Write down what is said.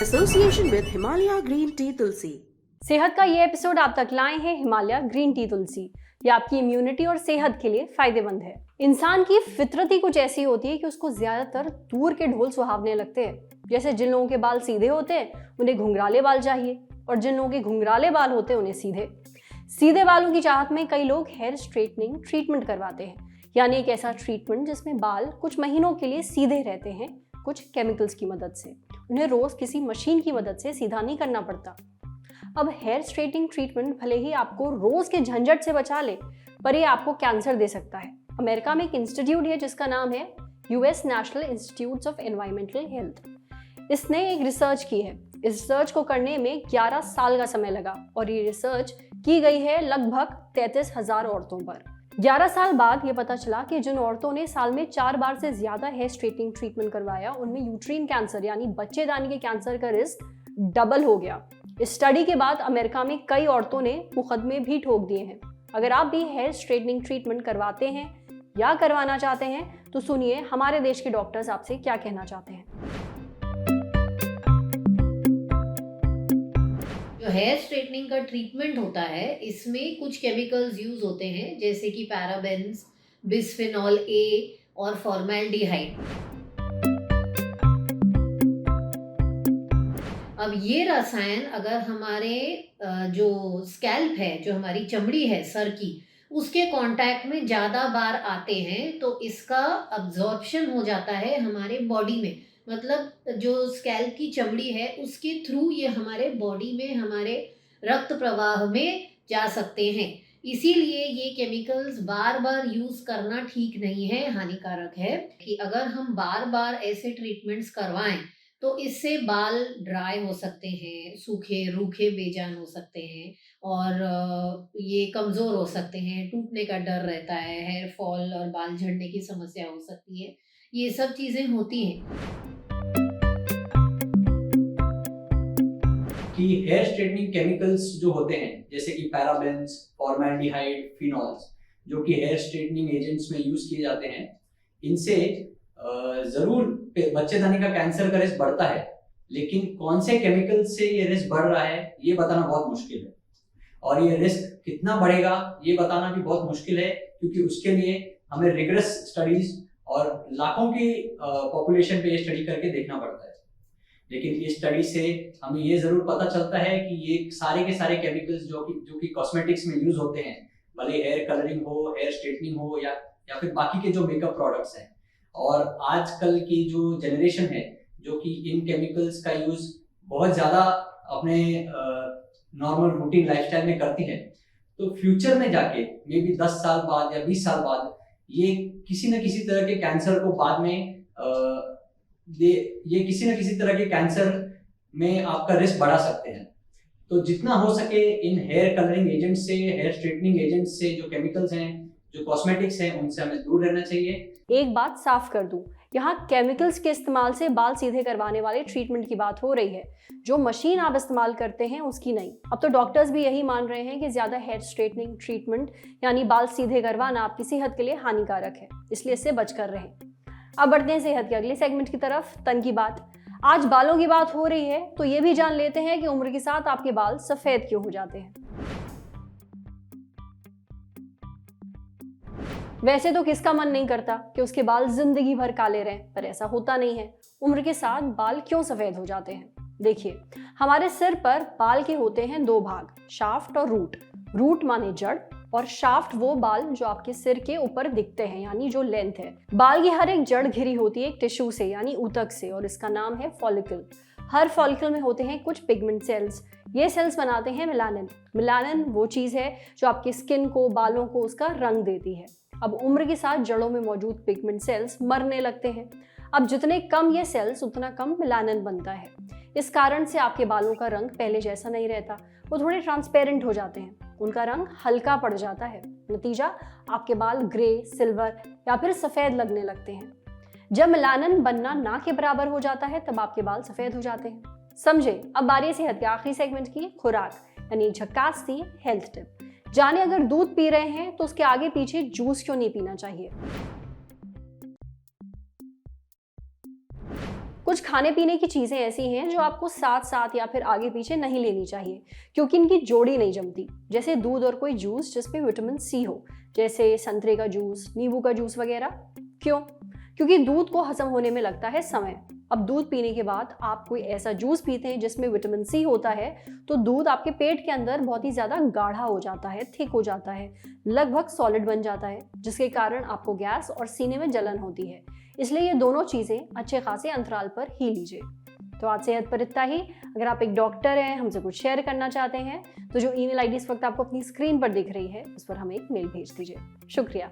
Association with Himalaya Green Tea Tulsi। सेहत का ये एपिसोड आप तक लाए हैं हिमालय ग्रीन टी तुलसी। ये आपकी इम्यूनिटी और सेहत के लिए फायदेमंद है। इंसान की फितरत ही कुछ ऐसी होती है कि उसको ज्यादातर दूर के ढोल सुहावने लगते हैं। जैसे जिन लोगों के बाल सीधे होते हैं उन्हें घुंघराले बाल चाहिए, और जिन लोगों के घुंघराले बाल होते हैं उन्हें सीधे। सीधे बालों की चाहत में कई लोग हेयर स्ट्रेटनिंग ट्रीटमेंट करवाते हैं, यानी एक ऐसा ट्रीटमेंट जिसमें बाल कुछ महीनों के लिए सीधे रहते हैं कुछ केमिकल्स की मदद से। उन्हें रोज किसी मशीन की मदद से सीधा नहीं करना पड़ता। अब हेयर स्ट्रेटनिंग ट्रीटमेंट भले ही आपको रोज के झंझट से बचा ले, पर ये आपको कैंसर दे सकता है। अमेरिका में एक इंस्टीट्यूट है जिसका नाम है US national institute of environmental health. इसने एक रिसर्च की है। इस रिसर्च को करने में 11 साल का समय लगा, और ये रिसर्च की गई है लगभग 33,000 औरतों पर। 11 साल बाद ये पता चला कि जिन औरतों ने साल में 4 बार से ज्यादा हेयर स्ट्रेटनिंग ट्रीटमेंट करवाया, उनमें यूट्रीन कैंसर यानी बच्चेदानी के कैंसर का रिस्क डबल हो गया। इस स्टडी के बाद अमेरिका में कई औरतों ने मुकदमे भी ठोक दिए हैं। अगर आप भी हेयर स्ट्रेटनिंग ट्रीटमेंट करवाते हैं या करवाना चाहते हैं तो सुनिए हमारे देश के डॉक्टर्स आपसे क्या कहना चाहते हैं। जो हेयर स्ट्रेटनिंग का ट्रीटमेंट होता है, इसमें कुछ केमिकल्स यूज होते हैं, जैसे कि पैराबेन्स, बिस्फेनॉल ए और फॉर्मेल्डिहाइड। अब ये रसायन अगर हमारे जो स्कैल्प है, जो हमारी चमड़ी है सर की, उसके कांटेक्ट में ज़्यादा बार आते हैं तो इसका अब्जॉर्प्शन हो जाता है हमारे बॉडी में। मतलब जो स्कैल्प की चमड़ी है उसके थ्रू ये हमारे बॉडी में, हमारे रक्त प्रवाह में जा सकते हैं। इसीलिए ये केमिकल्स बार बार यूज़ करना ठीक नहीं है, हानिकारक है। कि अगर हम बार बार ऐसे ट्रीटमेंट्स करवाएं तो इससे बाल ड्राई हो सकते हैं, सूखे रूखे बेजान हो सकते हैं, और ये कमज़ोर हो सकते हैं, टूटने का डर रहता है, हेयर फॉल और बाल झड़ने की समस्या हो सकती है। ये सब चीज़ें होती हैं। कि हेयर स्ट्रेटनिंग केमिकल्स जो होते हैं, जैसे कि पैराबेन्स, फॉर्मेल्डिहाइड, फिनॉल्स, जो कि हेयर स्ट्रेटनिंग एजेंट्स में यूज किए जाते हैं, इनसे जरूर बच्चेदानी का कैंसर का रिस्क बढ़ता है, लेकिन कौन से केमिकल से ये रिस्क बढ़ रहा है ये बताना बहुत मुश्किल है। और ये रिस्क कितना बढ़ेगा ये बताना भी बहुत मुश्किल है, क्योंकि उसके लिए हमें रिगरस स्टडीज और लाखों की पॉपुलेशन पे ये स्टडी करके देखना पड़ता है। लेकिन इस स्टडी से हमें ये जरूर पता चलता है कि ये सारे के सारे केमिकल्स जो कि कॉस्मेटिक्स में यूज होते हैं, भले हेयर कलरिंग हो, हेयर स्ट्रेटनिंग हो, या फिर बाकी के जो मेकअप प्रोडक्ट्स हैं, और आजकल की जो जनरेशन है जो कि इन केमिकल्स का यूज बहुत ज्यादा अपने नॉर्मल रूटीन लाइफस्टाइल में करती है, तो फ्यूचर में जाके मे बी 10 साल बाद या 20 साल बाद ये किसी न किसी तरह के कैंसर को बाद में ये किसी न किसी तरह के कैंसर में आपका रिस्क बढ़ा सकते हैं। तो जितना हो सके इन हेयर कलरिंग एजेंट से, हेयर स्ट्रेटनिंग एजेंट से, जो केमिकल्स हैं, जो कॉस्मेटिक्स हैं, उनसे हमें दूर रहना चाहिए। एक बात साफ कर दूं, यहाँ केमिकल्स के इस्तेमाल से बाल सीधे करवाने वाले ट्रीटमेंट की बात हो रही है, जो मशीन आप इस्तेमाल करते हैं उसकी नहीं। अब तो डॉक्टर्स भी यही मान रहे हैं कि ज्यादा हेयर स्ट्रेटनिंग ट्रीटमेंट यानी बाल सीधे करवाना आपकी सेहत के लिए हानिकारक है, इसलिए इससे बचकर रहें। अब बढ़ते हैं सेहत के अगले सेगमेंट की तरफ, तन की बात। आज बालों की बात हो रही है तो ये भी जान लेते हैं कि उम्र के साथ आपके बाल सफेद क्यों हो जाते हैं। वैसे तो किसका मन नहीं करता कि उसके बाल जिंदगी भर काले रहें, पर ऐसा होता नहीं है। उम्र के साथ बाल क्यों सफेद हो जाते हैं? देखिए, हमारे सिर पर बाल के होते हैं 2 भाग, शाफ्ट और रूट। रूट माने जड़, और शाफ्ट वो बाल जो आपके सिर के ऊपर दिखते हैं, यानी जो लेंथ है। बाल की हर एक जड़ घिरी होती है एक टिश्यू से, यानी ऊतक से, और इसका नाम है फॉलिकल। हर फॉलिकल में होते हैं कुछ पिगमेंट सेल्स। ये सेल्स बनाते हैं मेलानिन। मेलानिन वो चीज़ है जो आपकी स्किन को, बालों को उसका रंग देती है। अब उम्र के साथ जड़ों में मौजूद पिगमेंट सेल्स मरने लगते हैं। अब जितने कम ये सेल्स, उतना कम मेलानिन बनता है। इस कारण से आपके बालों का रंग पहले जैसा नहीं रहता, वो थोड़े ट्रांसपेरेंट हो जाते हैं, उनका रंग हल्का पड़ जाता है। नतीजा, आपके बाल ग्रे, सिल्वर या फिर सफ़ेद लगने लगते हैं। जब मेलानिन बनना ना के बराबर हो जाता है तब आपके बाल सफ़ेद हो जाते हैं। समझे? अब बारी है सेहत के आखिरी सेगमेंट की, खुराक, यानी झक्कास सी हेल्थ टिप। जाने अगर दूध पी रहे हैं तो उसके आगे पीछे जूस क्यों नहीं पीना चाहिए। कुछ खाने पीने की चीज़ें ऐसी हैं जो आपको साथ साथ या फिर आगे पीछे नहीं लेनी चाहिए क्योंकि इनकी जोड़ी नहीं जमती, जैसे दूध और कोई जूस जिसमें विटामिन सी हो, जैसे संतरे का जूस, नींबू का जूस वगैरह। क्यों? क्योंकि दूध को हजम होने में लगता है समय। अब दूध पीने के बाद आप कोई ऐसा जूस पीते हैं जिसमें विटामिन सी होता है तो दूध आपके पेट के अंदर बहुत ही ज़्यादा गाढ़ा हो जाता है, थिक हो जाता है, लगभग सॉलिड बन जाता है, जिसके कारण आपको गैस और सीने में जलन होती है। इसलिए ये दोनों चीज़ें अच्छे खासे अंतराल पर ही लीजिए। तो आज सेहत पर इतना ही। अगर आप एक डॉक्टर हैं, हमसे कुछ शेयर करना चाहते हैं तो जो ईमेल आईडी इस वक्त आपको अपनी स्क्रीन पर दिख रही है उस पर हमें एक मेल भेज दीजिए। शुक्रिया।